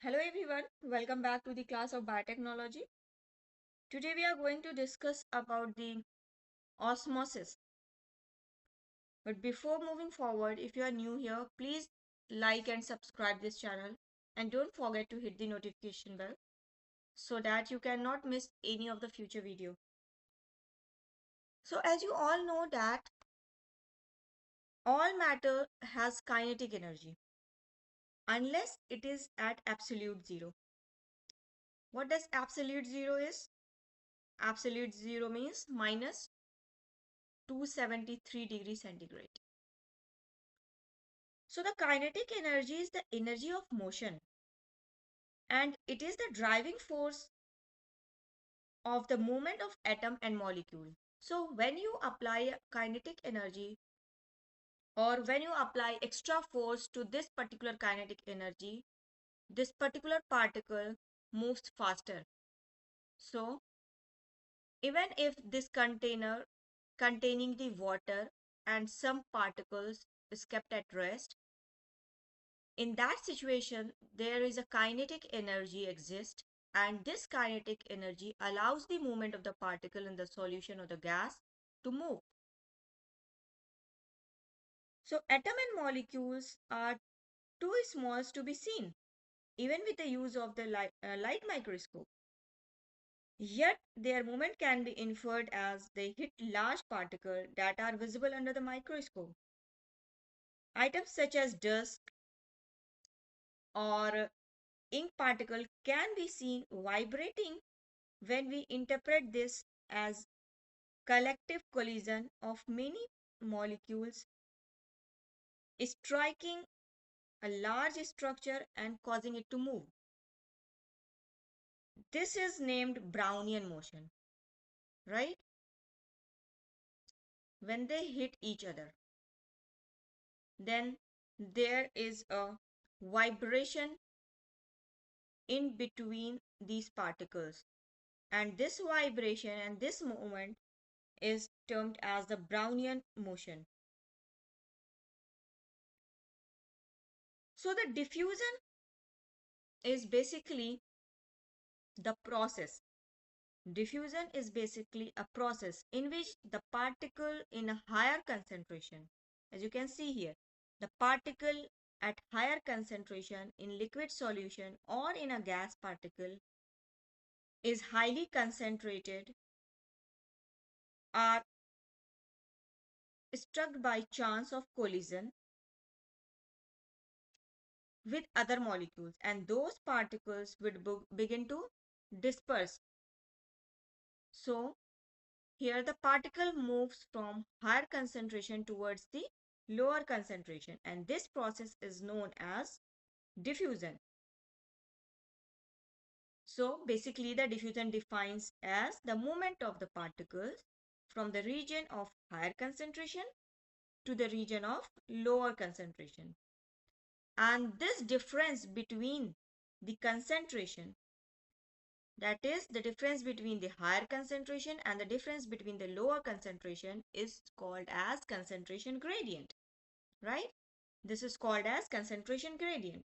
Hello everyone, welcome back to the class of biotechnology. Today we are going to discuss about the osmosis. But before moving forward, if you are new here, please like and subscribe this channel and don't forget to hit the notification bell so that you cannot miss any of the future video. So as you all know that all matter has kinetic energy unless it is at absolute zero. What does absolute zero is? Absolute zero means minus 273 degrees centigrade. So the kinetic energy is the energy of motion and it is the driving force of the movement of atom and molecule. So when you apply kinetic energy or when you apply extra force to this particular kinetic energy, this particular particle moves faster. So even if this container containing the water and some particles is kept at rest, in that situation, there is a kinetic energy exists, and this kinetic energy allows the movement of the particle in the solution of the gas to move. So atom and molecules are too small to be seen, even with the use of the light microscope. Yet their movement can be inferred as they hit large particles that are visible under the microscope. Items such as dust or ink particle can be seen vibrating when we interpret this as collective collision of many molecules striking a large structure and causing it to move. This is named Brownian motion, right? When they hit each other, then there is a vibration in between these particles, and this vibration and this movement is termed as the Brownian motion. So the diffusion is basically the process. Diffusion is basically a process in which the particle in a higher concentration, as you can see here, the particle at higher concentration in liquid solution or in a gas particle is highly concentrated, are struck by chance of collision with other molecules, and those particles would begin to disperse. So here the particle moves from higher concentration towards the lower concentration, and this process is known as diffusion. So basically the diffusion defines as the movement of the particles from the region of higher concentration to the region of lower concentration. And this difference between the concentration, that is the difference between the higher concentration and the difference between the lower concentration, is called as concentration gradient, right? This is called as concentration gradient.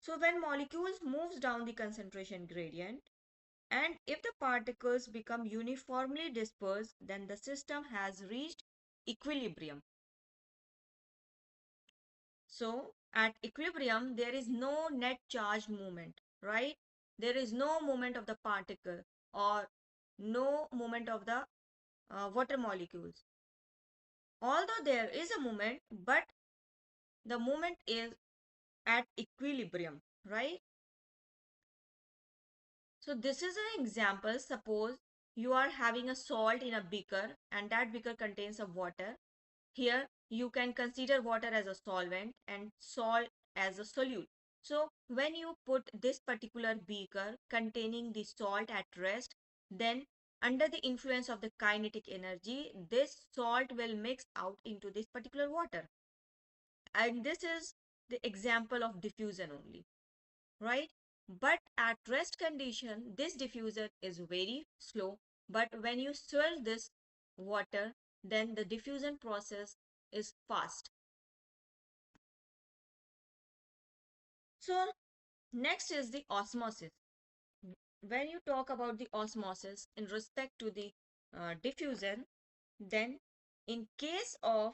So when molecules moves down the concentration gradient, and if the particles become uniformly dispersed, then the system has reached equilibrium. So at equilibrium, there is no net charge movement, right? There is no movement of the particle or no movement of the water molecules. Although there is a movement, but the movement is at equilibrium, right? So this is an example. Suppose you are having a salt in a beaker and that beaker contains a water. Here you can consider water as a solvent and salt as a solute. So when you put this particular beaker containing the salt at rest, then under the influence of the kinetic energy, this salt will mix out into this particular water. And this is the example of diffusion only, right? But at rest condition, this diffusion is very slow. But when you swirl this water, then the diffusion process is fast. So Next is the osmosis. When you talk about the osmosis in respect to the diffusion, then in case of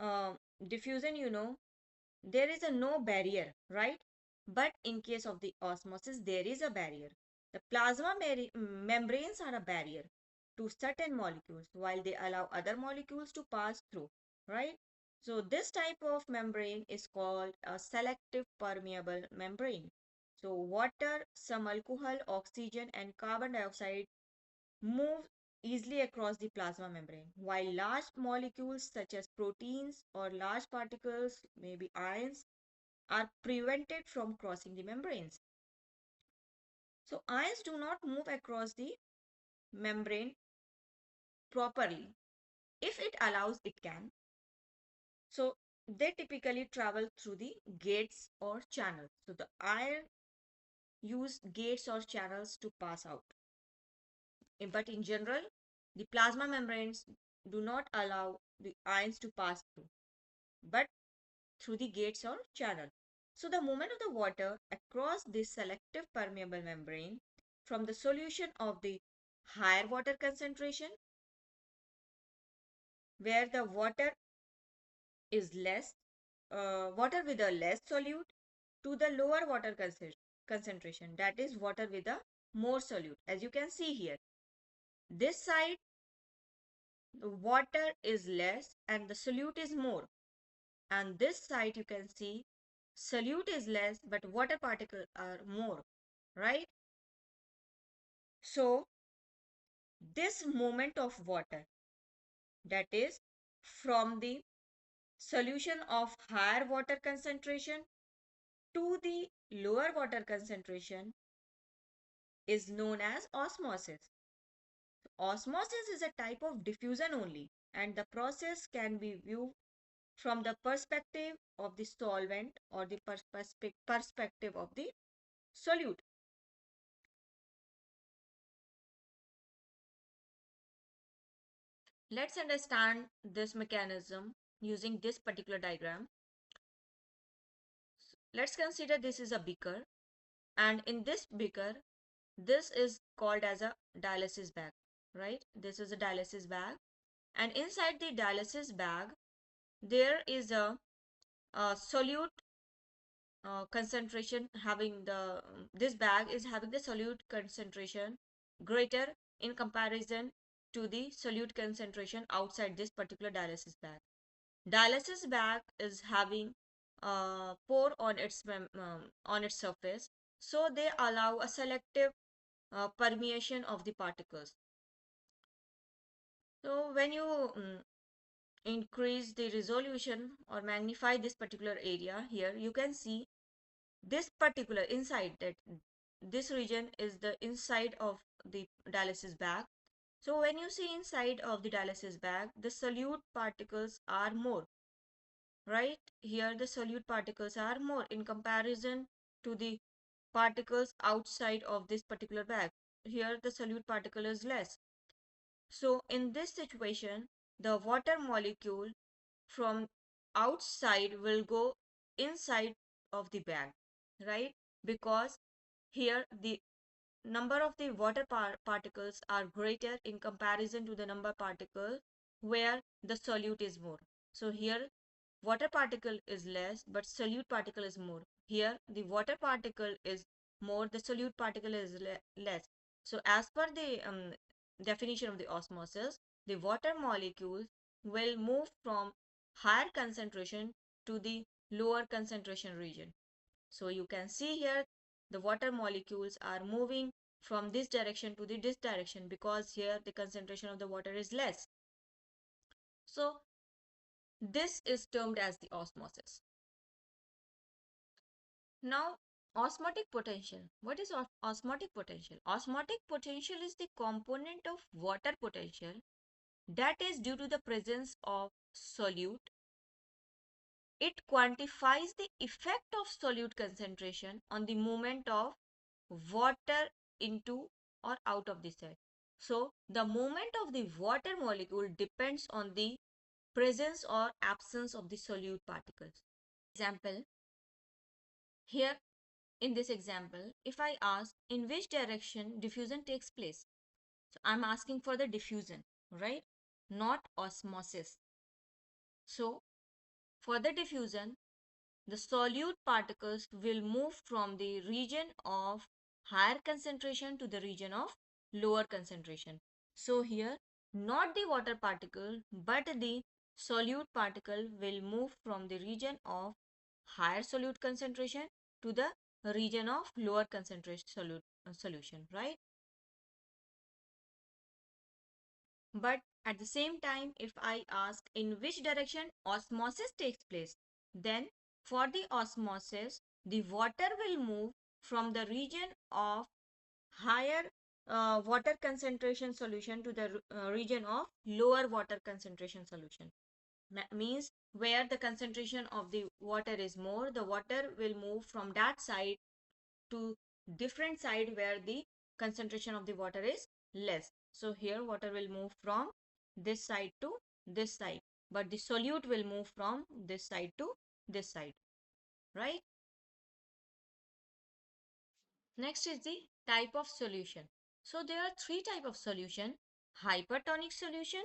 uh, diffusion, there is a no barrier, right? But in case of the osmosis, there is a barrier. The plasma membranes are a barrier to certain molecules while they allow other molecules to pass through, right? So this type of membrane is called a selective permeable membrane. So water, some alcohol, oxygen and carbon dioxide move easily across the plasma membrane, while large molecules such as proteins or large particles, maybe ions, are prevented from crossing the membranes. So ions do not move across the membrane properly. If it allows, it can. So they typically travel through the gates or channels. So the ion use gates or channels to pass out. But in general, the plasma membranes do not allow the ions to pass through, but through the gates or channel. So the movement of the water across this selective permeable membrane from the solution of the higher water concentration, where the water is less, water with a less solute, to the lower water concentration, that is water with a more solute. As you can see here, this side the water is less and the solute is more, and this side you can see solute is less but water particles are more, right? So this movement of water, that is from the solution of higher water concentration to the lower water concentration, is known as osmosis. Osmosis is a type of diffusion only, and the process can be viewed from the perspective of the solvent or the perspective of the solute. Let's understand this mechanism using this particular diagram. Let's consider this is a beaker, and in this beaker, this is called as a dialysis bag, right? This is a dialysis bag, and inside the dialysis bag, there is a solute concentration having the this bag is having the solute concentration greater in comparison to the solute concentration outside this particular dialysis bag. Dialysis bag is having a pore on its surface, so they allow a selective permeation of the particles. So when you increase the resolution or magnify this particular area, here you can see this particular inside, that this region is the inside of the dialysis bag. So when you see inside of the dialysis bag, the solute particles are more, right? Here the solute particles are more in comparison to the particles outside of this particular bag. Here the solute particle is less. So in this situation, the water molecule from outside will go inside of the bag, right? Because here the number of the water particles are greater in comparison to the number particle where the solute is more. So here water particle is less but solute particle is more. Here the water particle is more, the solute particle is less. So as per the definition of the osmosis, the water molecules will move from higher concentration to the lower concentration region. So you can see here the water molecules are moving from this direction to this direction because here the concentration of the water is less. So this is termed as the osmosis. Now, osmotic potential. What is osmotic potential? Osmotic potential is the component of water potential that is due to the presence of solute. It quantifies the effect of solute concentration on the movement of water into or out of the cell. So, the movement of the water molecule depends on the presence or absence of the solute particles. Example, here in this example, if I ask in which direction diffusion takes place, so I'm asking for the diffusion, right? Not osmosis. So for the diffusion, the solute particles will move from the region of higher concentration to the region of lower concentration. So here, not the water particle, but the solute particle will move from the region of higher solute concentration to the region of lower concentration solution, right? But at the same time, if I ask in which direction osmosis takes place, then for the osmosis, the water will move from the region of higher water concentration solution to the region of lower water concentration solution. Means where the concentration of the water is more, the water will move from that side to different side where the concentration of the water is less. So here water will move from this side to this side, but the solute will move from this side to this side, right? Next is the type of solution. So there are three type of solution: hypertonic solution,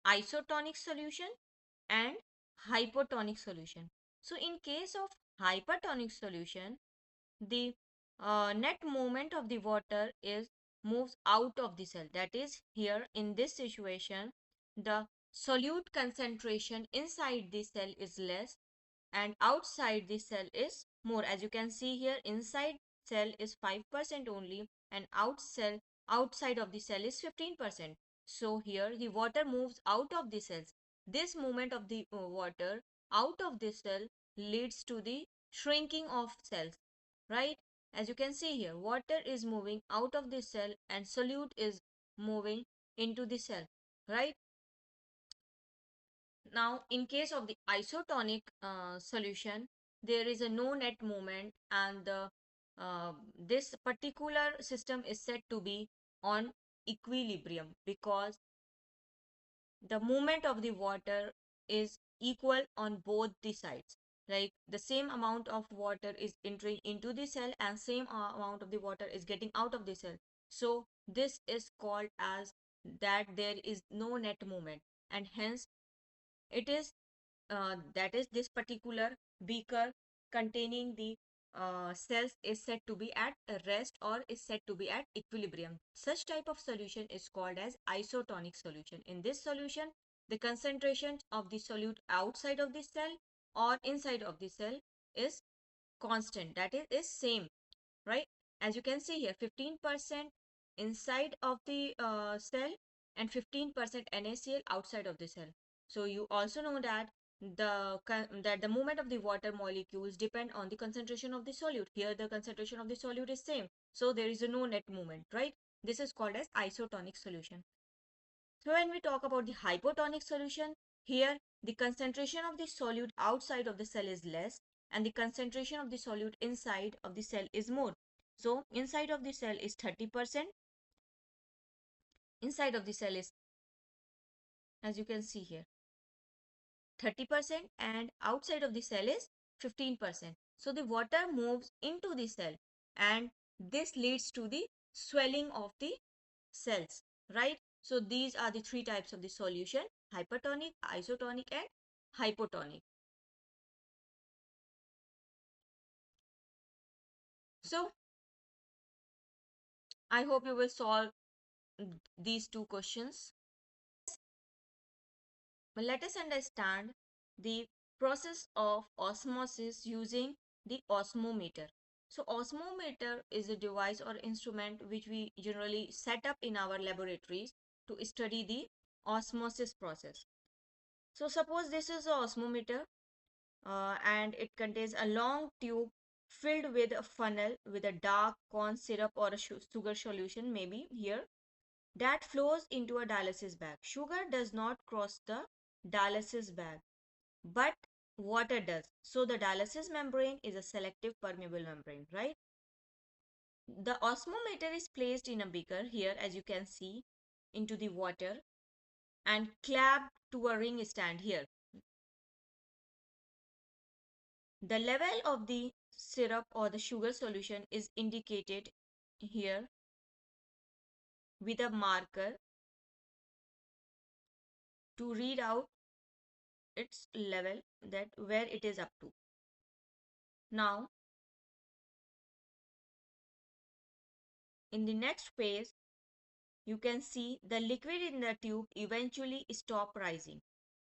isotonic solution, and hypotonic solution. So in case of hypertonic solution, the net movement of the water is moves out of the cell. That is, here in this situation, the solute concentration inside the cell is less and outside the cell is more. As you can see here, inside cell is 5% only and outside of the cell is 15%. So here the water moves out of the cells. This movement of the water out of the cell leads to the shrinking of cells, right? As you can see here, water is moving out of the cell and solute is moving into the cell, right? Now, in case of the isotonic solution, there is a no net movement, and this particular system is said to be on equilibrium because the movement of the water is equal on both the sides. Like the same amount of water is entering into the cell and same amount of the water is getting out of the cell. So this is called as that there is no net movement, and hence it is that is this particular beaker containing the cells is said to be at rest or is said to be at equilibrium. Such type of solution is called as isotonic solution. In this solution, the concentration of the solute outside of the cell or inside of the cell is constant, that is same, right? As you can see here, 15% inside of the cell and 15% NaCl outside of the cell. So you also know that the movement of the water molecules depend on the concentration of the solute. Here the concentration of the solute is same, so there is a no net movement, right? This is called as isotonic solution. So when we talk about the hypotonic solution, here the concentration of the solute outside of the cell is less and the concentration of the solute inside of the cell is more. So inside of the cell is 30%, inside of the cell is, as you can see here, 30% and outside of the cell is 15%. So the water moves into the cell and this leads to the swelling of the cells, right? So these are the three types of the solution: hypertonic, isotonic, and hypotonic. So I hope you will solve these two questions. But let us understand the process of osmosis using the osmometer. So osmometer is a device or instrument which we generally set up in our laboratories to study the osmosis process. So suppose this is a osmometer and it contains a long tube filled with a funnel with a dark corn syrup or a sugar solution, maybe here, that flows into a dialysis bag. Sugar does not cross the dialysis bag, but water does. So the dialysis membrane is a selective permeable membrane, right? The osmometer is placed in a beaker here, as you can see, into the water and clamped to a ring stand here. The level of the syrup or the sugar solution is indicated here with a marker to read out its level, that where it is up to. Now in the next phase, you can see the liquid in the tube eventually stop rising.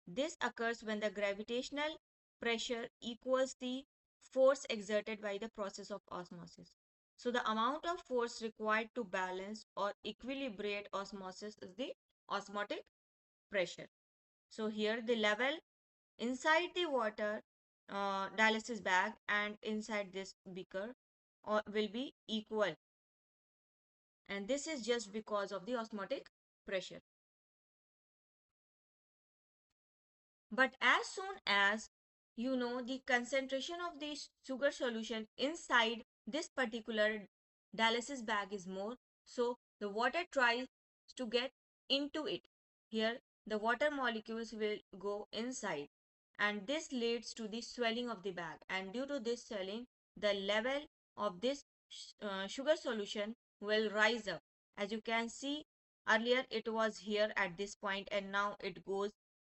This occurs when the gravitational pressure equals the force exerted by the process of osmosis. So the amount of force required to balance or equilibrate osmosis is the osmotic pressure. So here the level inside the water dialysis bag and inside this beaker will be equal, and this is just because of the osmotic pressure. But as soon as you know the concentration of the sugar solution inside this particular dialysis bag is more, so the water tries to get into it. Here the water molecules will go inside, and this leads to the swelling of the bag, and due to this swelling the level of this sugar solution will rise up. As you can see, earlier it was here at this point and now it goes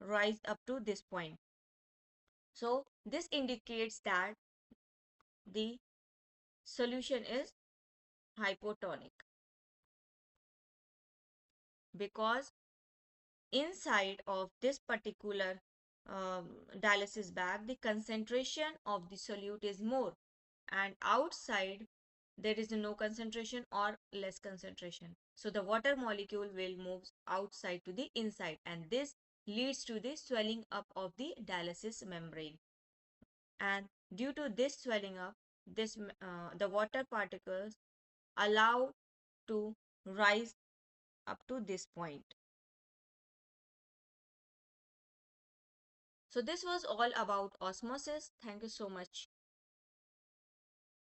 rise up to this point. So this indicates that the solution is hypotonic, because inside of this particular dialysis bag the concentration of the solute is more, and outside there is no concentration or less concentration. So the water molecule will move outside to the inside, and this leads to the swelling up of the dialysis membrane. And due to this swelling up, the water particles allow to rise up to this point. So this was all about osmosis. Thank you so much.